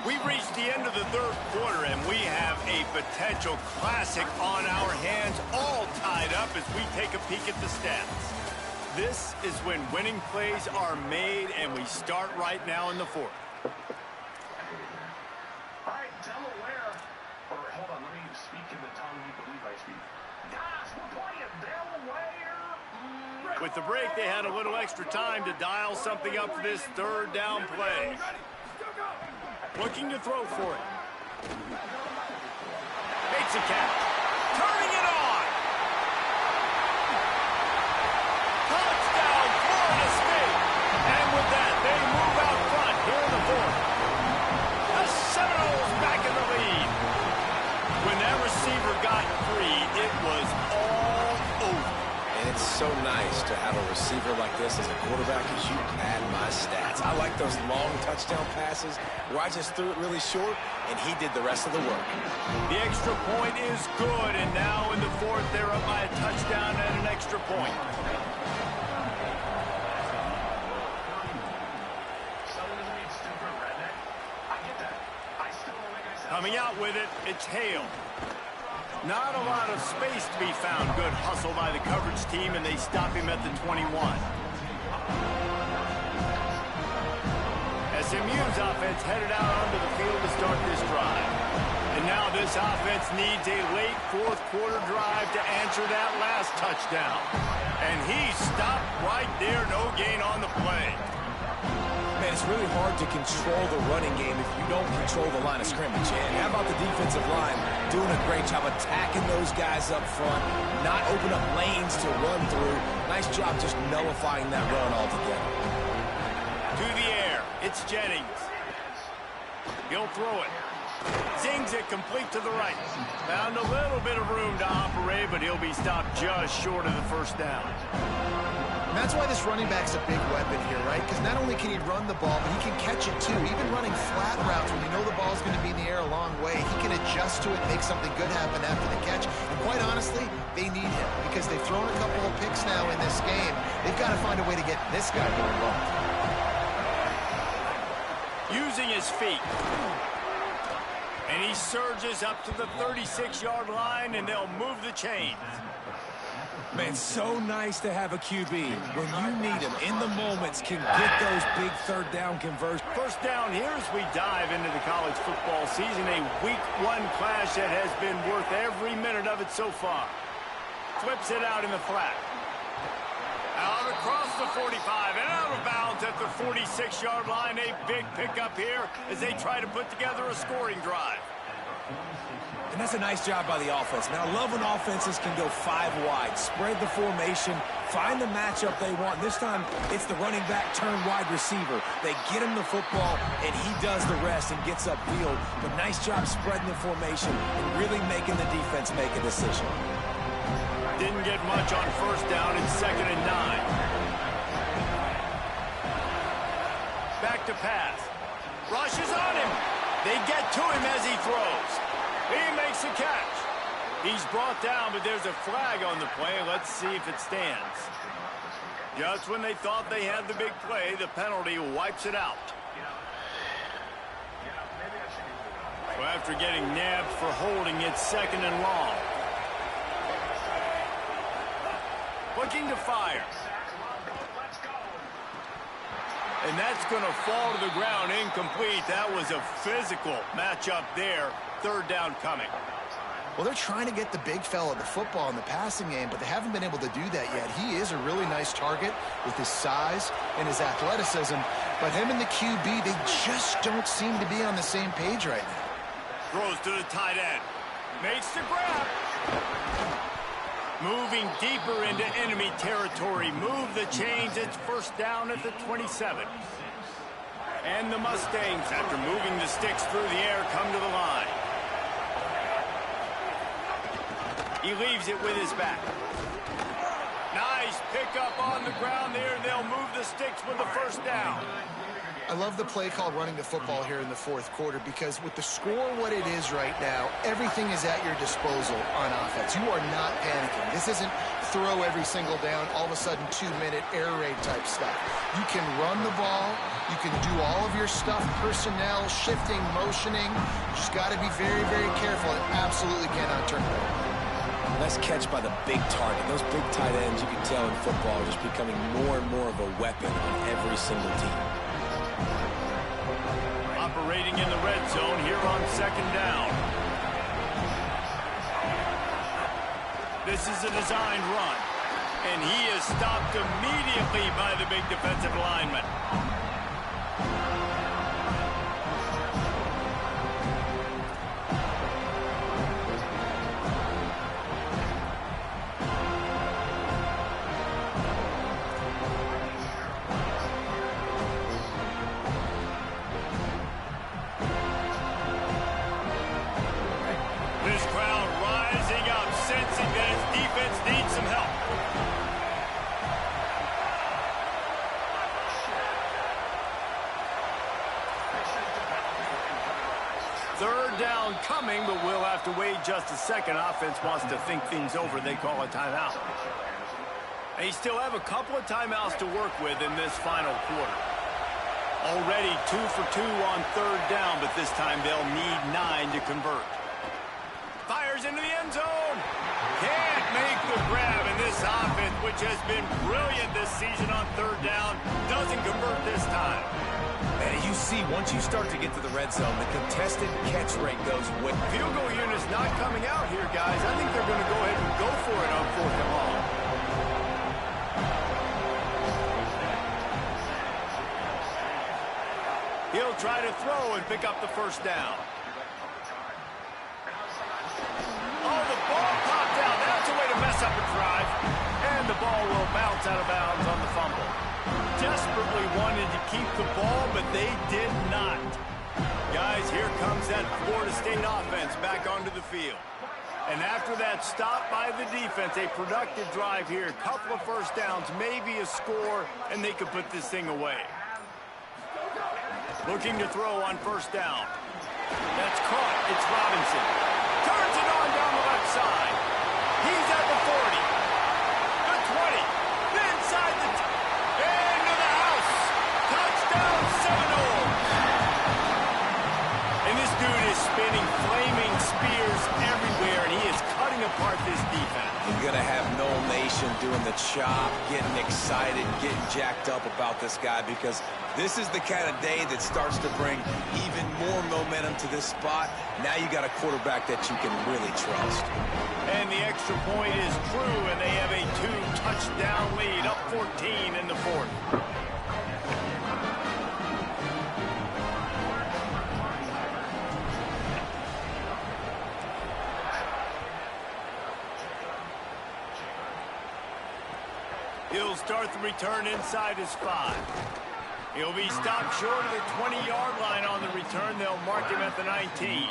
We've reached the end of the third quarter, and we have a potential classic on our hands, all tied up as we take a peek at the stats. This is when winning plays are made, and we start right now in the fourth. All right, Delaware. Or hold on, let me speak in the tongue you believe I speak. Guys, we're playing Delaware. With the break, they had a little extra time to dial something up for this third down play. Looking to throw for it. Makes a catch. Turning it on. Touchdown, Florida State. And with that, they move out front here in the fourth. The Seminoles back in the lead. When that receiver got free, it was all over. And it's so nice to have a receiver like this as a quarterback, because you pad my stats. I like those long touchdown passes where I just threw it really short, and he did the rest of the work. The extra point is good, and now in the fourth, they're up by a touchdown and an extra point. Coming out with it, it's Hale. Not a lot of space to be found. Good hustle by the coverage team, and they stop him at the 21. SMU's offense headed out onto the field to start this drive. And now this offense needs a late fourth quarter drive to answer that last touchdown. And he stopped right there, no gain on the play. Man, it's really hard to control the running game if you don't control the line of scrimmage. And how about the defensive line doing a great job attacking those guys up front, not open up lanes to run through. Nice job just nullifying that run altogether. To the air, it's Jennings. He'll throw it. Zings it complete to the right. Found a little bit of room to operate, but he'll be stopped just short of the first down. And that's why this running back's a big weapon here, right? Because not only can he run the ball, but he can catch it too. Even running flat routes when you know the ball's going to be in the air a long way, he can adjust to it and make something good happen after the catch. And quite honestly, they need him because they've thrown a couple of picks now in this game. They've got to find a way to get this guy more involved. Using his feet. And he surges up to the 36-yard line, and they'll move the chains. Man, so nice to have a QB when you need him in the moments, can get those big third down conversions. First down here as we dive into the college football season, a week one clash that has been worth every minute of it so far. Flips it out in the flat. Out across the 45 and out of bounds at the 46-yard line. A big pickup here as they try to put together a scoring drive. And that's a nice job by the offense. Man, I love when offenses can go 5 wide, spread the formation, find the matchup they want. This time, it's the running back turned wide receiver. They get him the football, and he does the rest and gets upfield. But nice job spreading the formation and really making the defense make a decision. Didn't get much on first down. It's 2nd and 9. Back to pass. Rushes on him. They get to him as he throws. He makes a catch. He's brought down, but there's a flag on the play. Let's see if it stands. Just when they thought they had the big play, the penalty wipes it out. So after getting nabbed for holding, it's 2nd and long. Looking to fire. And that's going to fall to the ground incomplete. That was a physical matchup there. 3rd down coming. Well, they're trying to get the big fella the football in the passing game, but they haven't been able to do that yet. He is a really nice target with his size and his athleticism, but him and the QB, they just don't seem to be on the same page right now. Throws to the tight end. Makes the grab. Moving deeper into enemy territory. Move the chains. It's 1st down at the 27. And the Mustangs, after moving the sticks through the air, come to the line. He leaves it with his back. Nice pickup on the ground there. They'll move the sticks with the 1st down. I love the play called running the football here in the 4th quarter because with the score what it is right now, everything is at your disposal on offense. You are not panicking. This isn't throw every single down, all of a sudden 2-minute air raid type stuff. You can run the ball. You can do all of your stuff, personnel, shifting, motioning. You just got to be very, very careful and absolutely cannot turn it over. Nice catch by the big target. Those big tight ends, you can tell in football, are just becoming more and more of a weapon on every single team. Operating in the red zone here on 2nd down. This is a designed run, and he is stopped immediately by the big defensive lineman. Coming, but we'll have to wait just a second. Offense wants to think things over. They call a timeout. They still have a couple of timeouts to work with in this final quarter. Already 2 for 2 on 3rd down, but this time they'll need 9 to convert. Fires into the end zone. Can't make the grab, and this offense, which has been brilliant this season on 3rd down, doesn't convert this time. And you see, once you start to get to the red zone, the contested catch rate goes way. Field goal unit's not coming out here, guys. I think they're going to go ahead and go for it on 4th and long. He'll try to throw and pick up the 1st down. Oh, the ball popped out. That's a way to mess up a drive. And the ball will bounce out of bounds on the fumble. Desperately wanted to keep the ball, but they did not. Guys, here comes that Florida State offense back onto the field. And after that stop by the defense, a productive drive here, a couple of 1st downs, maybe a score, and they could put this thing away. Looking to throw on 1st down. That's caught. It's Robinson. Turns it on down the left side. He's at the 40. The 20. Inside the... into the house. Touchdown Seminole. And this dude is spinning flaming spears everywhere, and he is cutting apart this defense. You're going to have Noel Nation doing the chop, getting excited, getting jacked up about this guy, because this is the kind of day that starts to bring even more momentum to this spot. Now you got a quarterback that you can really trust. And the extra point is true, and they have a 2-touchdown lead, up 14 in the 4th. fourth return inside his 5. He'll be stopped short of the 20-yard line on the return. They'll mark him at the 19.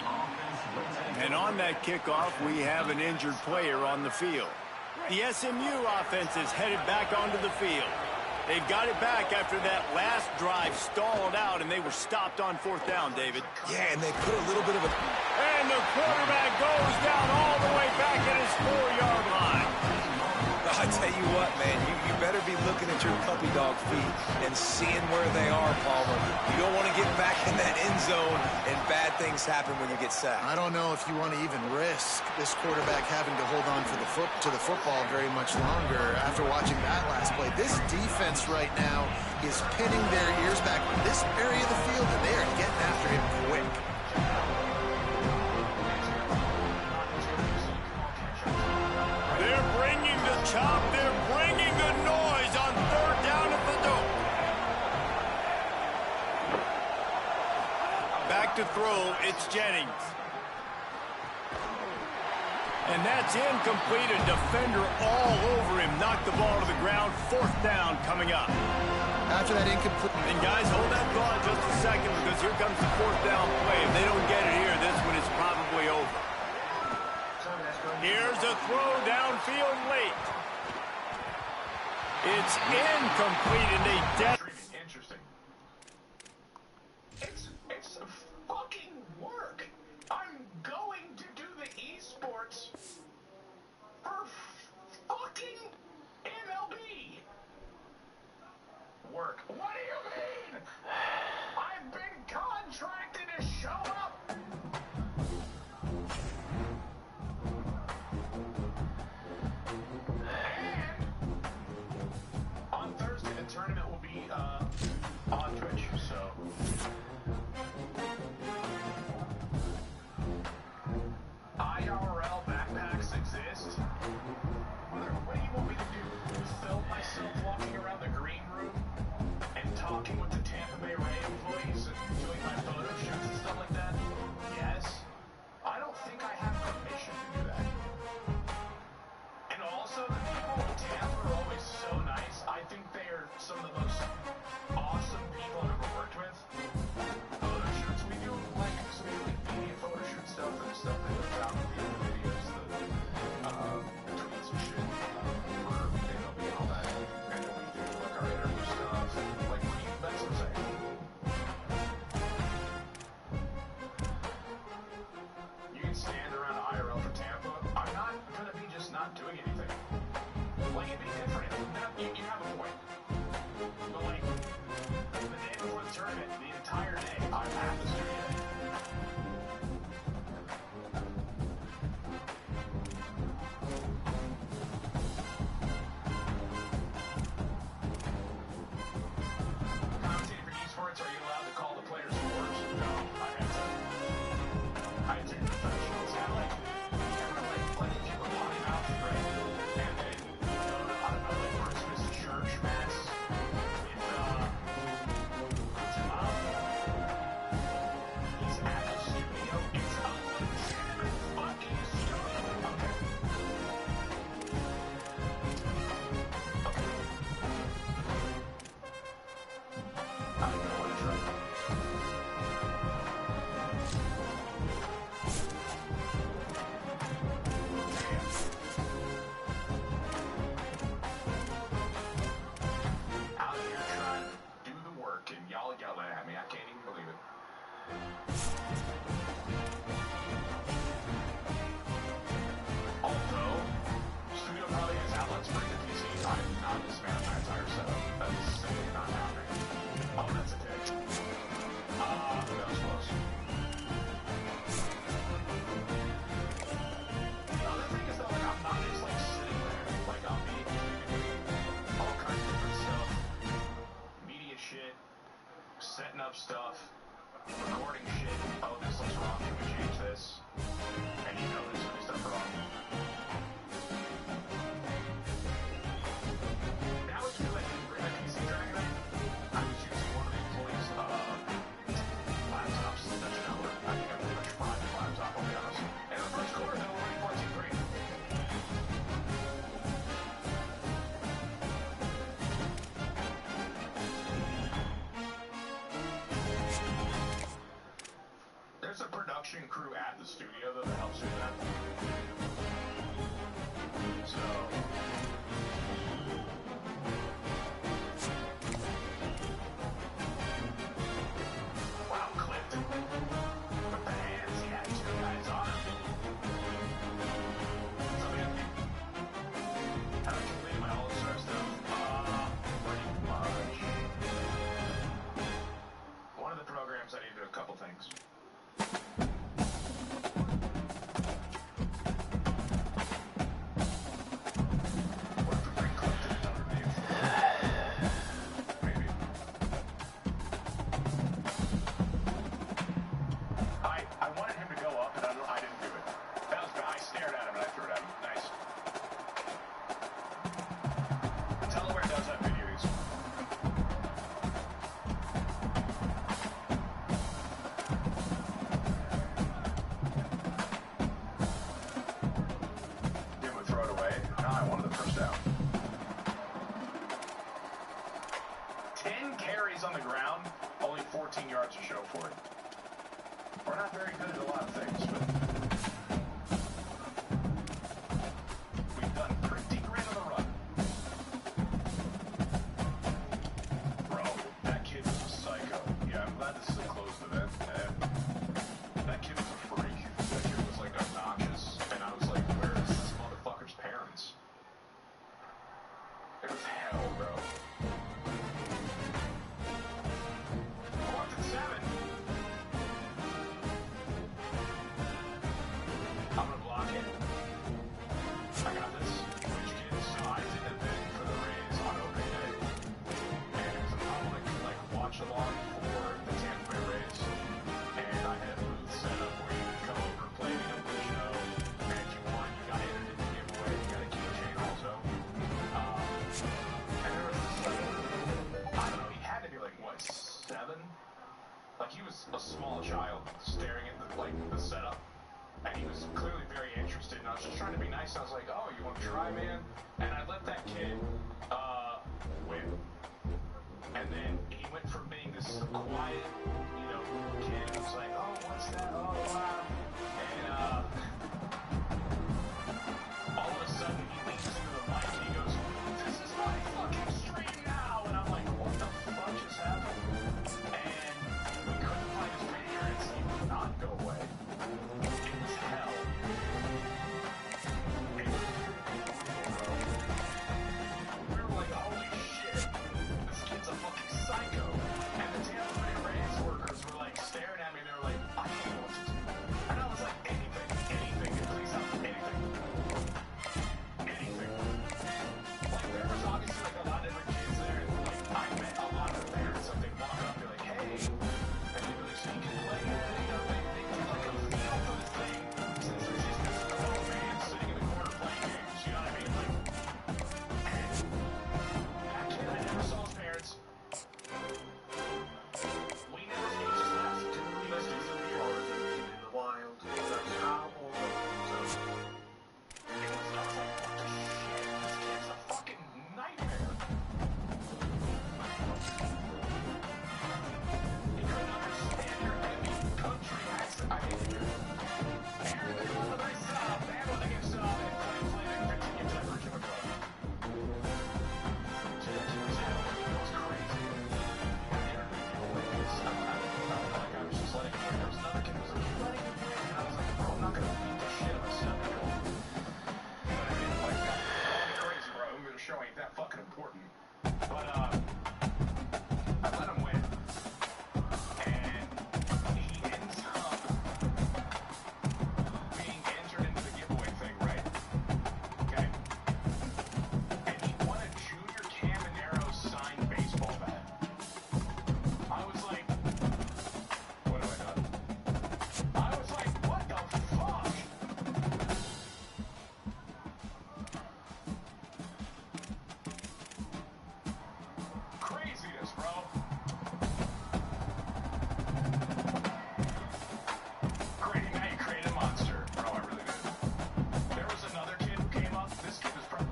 And on that kickoff, we have an injured player on the field. The SMU offense is headed back onto the field. They've got it back after that last drive stalled out, and they were stopped on 4th down, David. Yeah, and they put a little bit of a... And the quarterback goes down all the way back at his 4-yard line. I tell you what, man, you better be looking at your puppy dog feet and seeing where they are, Palmer. You don't want to get back in that end zone and bad things happen when you get sacked. I don't know if you want to even risk this quarterback having to hold on to the football very much longer after watching that last play. This defense right now is pinning their ears back on this area of the field, and they are getting after him quick. They're bringing the chop. They're bringing the noise on 3rd down at the Doak. Back to throw. It's Jennings. And that's incomplete. A defender all over him. Knocked the ball to the ground. 4th down coming up. After that incomplete... And guys, hold that thought just a second, because here comes the 4th down play. If they don't get it here, this one is probably over. Here's a throw downfield late. It's incomplete, and they... Interesting. It's fucking work. I'm going to do the esports for fucking MLB. Work. What do you mean? I've been contracted to show up. On Thursday, the tournament will be on Twitch, so... IRL backpacks exist. What do you want me to do? Film myself walking around the green room and talking with the Tampa Bay Ray employees and doing my photo shoots and stuff like that? Yes. I don't think I have permission to do that. And also, the people in Tampa are always so nice. I think they are some of the most awesome people I've ever worked with. Photo shoots, we do like some media photo shoot stuff and stuff that goes out in the videos, the tweets and shit for MLB and all that. And then we do like our interview stuff. Like, that's what I'm saying. You can stand around IRL for Tampa. I'm not gonna be just not doing anything. Like, it'd be different. You have a point. But like, the day before the tournament, the entire day, I'm at the studio. Commentating for esports, are you allowed to call the players sports? No, I had to be professional. It's kind of like, you ever like people potty mouth, right? And then go to, I don't know, like Christmas church mass with, Tim Up. He's at the studio. It's a legitimate fucking studio. Okay. I don't know what to try. Out here trying to do the work, and y'all yelling at me. I can't even believe it. Although, studio probably has outlets for your PC. I am not dismantling my entire setup. That's simply not happening. Oh, that's a dick. That was close. The other thing is that, like, I'm not just, like, sitting there. Like, I'll be doing all kinds of different stuff. Media shit. Setting up stuff. Recording shit. Oh, this looks wrong. Can we change this? And you know there's gonna be stuff wrong. Now it's really like bring my PC during the night. I was using one of the employees' laptops. That's an hour. I think I pretty much bought the laptop, I'll be honest. And the first quarter, they were running 14.3. carries on the ground, only 14 yards to show for it. We're not very good at a lot of things, but we've done pretty great on the run. Bro, that kid was a psycho. Yeah, I'm glad this is a closed event. That kid was a freak. That kid was like obnoxious, and I was like, where is this motherfucker's parents? It was hell, bro. Fourth and 7. I'm gonna block it. I got this. Which kid? So I did a bid for the Rays on opening day. And it was a public, like, watch along for the Tampa Bay Rays. And I had a booth set up where you could come over, play me on the show. And if you won, you got entered in the giveaway. You got a keychain also. And there was this, like, I don't know, he had to be like, what, 7? Like, he was a small child staring at the setup. And he was clearly very interested, and I was just trying to be nice. I was like, oh, you want to try, man? And I let that kid win. And then he went from being this quiet, kid who was like, oh, what's that? Oh, wow. And all of a sudden, he leans into the mic and he goes, this is my fucking stream now! And I'm like, what the fuck just happened? And we couldn't find his parents. He would not go away. It was hell. It was brutal, bro. We were like, holy shit, this kid's a fucking psycho. And the Tampa Bay Rays workers were like staring at me. They were like, I don't know what to do. And I was like, anything, please help, anything. Anything. Like, there was obviously like a lot of different kids there. And like, I met a lot of the parents. So they walk up, they're like, hey. And they were like, so you can play, they do like a feel for the thing. Since there's just this grown man sitting in the corner playing games, you know what I mean? Like, and that kid, I never saw his parents. We never, he just left. He just disappeared. In the wild, that's how all the rules are. I was like, what the shit? This kid's a fucking nightmare. He couldn't understand your enemy country accent. I mean, and they wanted to stop. They wanted to stop and play and continue to leverage him a club. It was crazy. I was just letting him play. There was another kid who was like, letting him play. And I was like, bro, I'm not going to beat the shit out of a 7-year-old. You know what I mean? Like, that's crazy, bro. The show ain't that fucking important. But, I let him win. And he ends up being entered into the giveaway thing, right? Okay? And he won a Junior Caminero signed baseball bat. I was like, what have I done? I was like, what the fuck? Craziness, bro. Now you created a monster. Bro, I really did. There was another kid who came up. This kid was probably...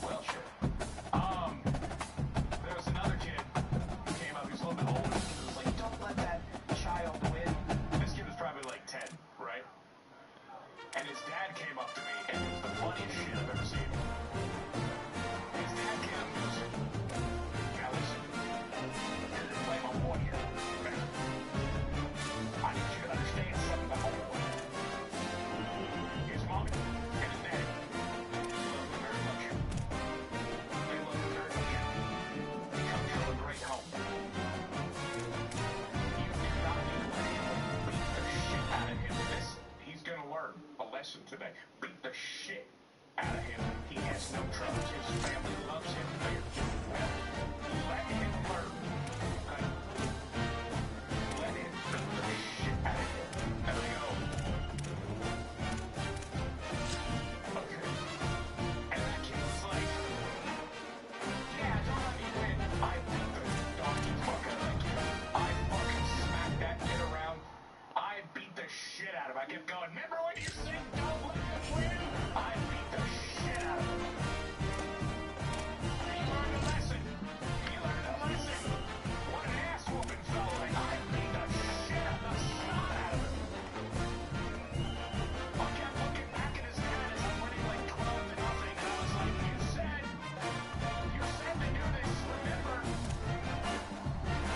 Well, shit. There was another kid who came up. He was a little bit older. He was like, don't let that child win. This kid was probably like 10, right? And his dad came up to me, and it was the funniest shit I've ever seen. His dad came up and goes, now listen, you're going to play my boy here, okay? I need you to understand something about my boy. His mommy and his daddy love him very much. They love him very much. He comes from a great home. You do not need to let him beat the shit out of him. He's going to learn a lesson today. Beat the shit out of him. He has no troubles. His family loves him. Let him learn. Okay? Let him beat the shit out of him. There we go. Okay. And that kid was like, yeah, don't let me win. I beat the donkey fuck out of that kid. I fucking smacked that kid around. I beat the shit out of him. I I kept going, remember when you said don't let them win? I beat the shit out of them. You learned a lesson. You learned a lesson. What an ass whooping fella. I beat the shit out of the snot out of him. I kept looking back at his head as I'm winning like 12-0, and I was like, you said to do this, remember?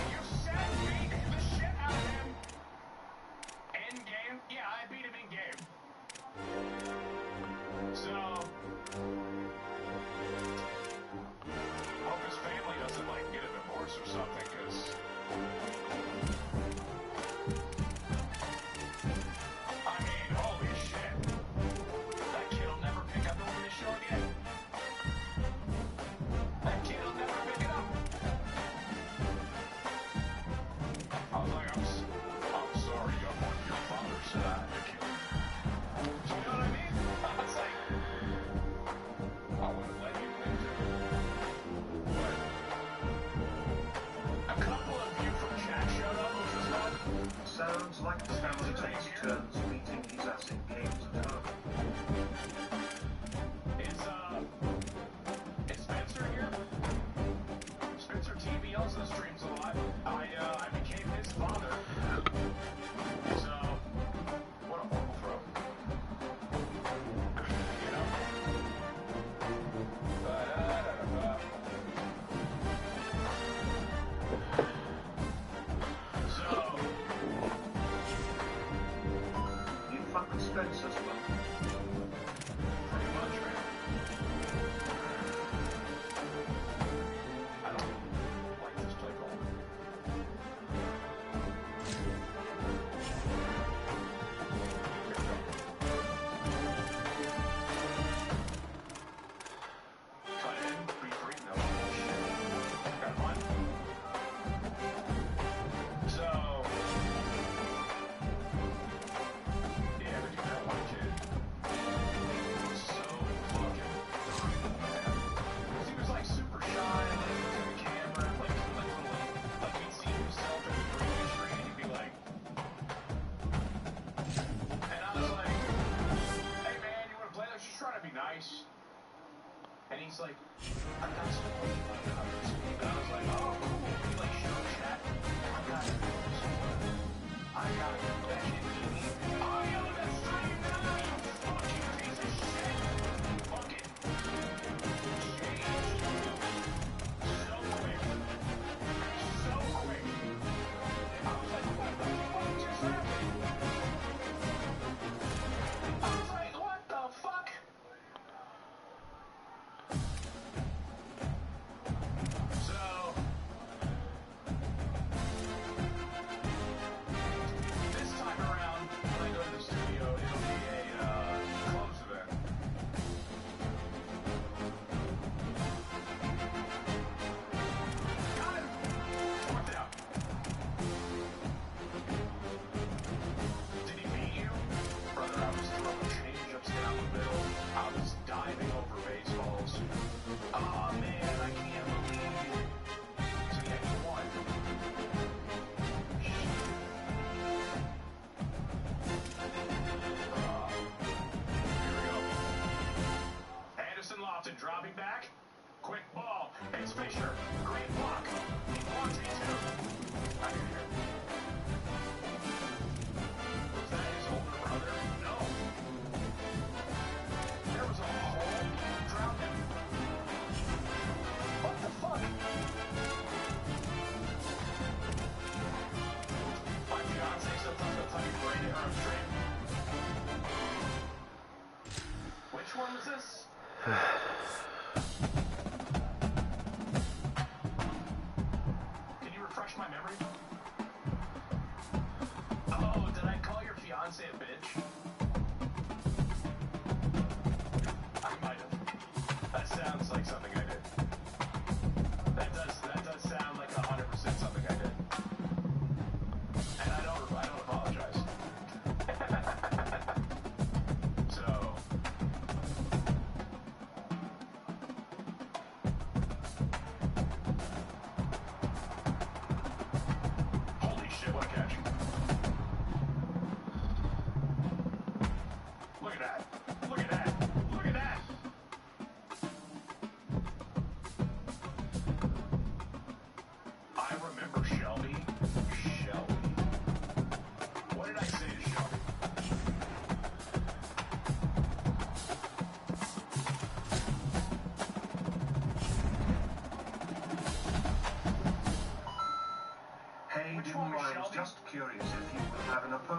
You said beat the shit out of him. End game? Yeah, I beat him in game. So, hope his family doesn't like get a divorce or something, because I mean, holy shit. That kid'll never pick up the winning show again. That kid'll never pick it up. I was like, I'm sorry, your father said I had to kill him. Do you know what I mean? I was like, I wouldn't let you win too. But a couple of you from chat showed up, which was fun. Sounds like his family takes turns beating his ass in games at home. Is Spencer here? Spencer TV also streams a lot. I became his father. So, what a horrible throw. You know? So, You fucking Spencer's one. pretty much, man. I don't like this play call. Cut in, be free, no shit. Got one. So, yeah, but you got one kid. So fucking brutal, man. 'Cause he was like super shy, and like looked at the camera, like he'd see himself in the green screen, and he'd be like, and I was like, hey man, you wanna play? I was just trying to be nice. And he's like, I got some money, and I was like, oh cool. He like showed chat. I got it.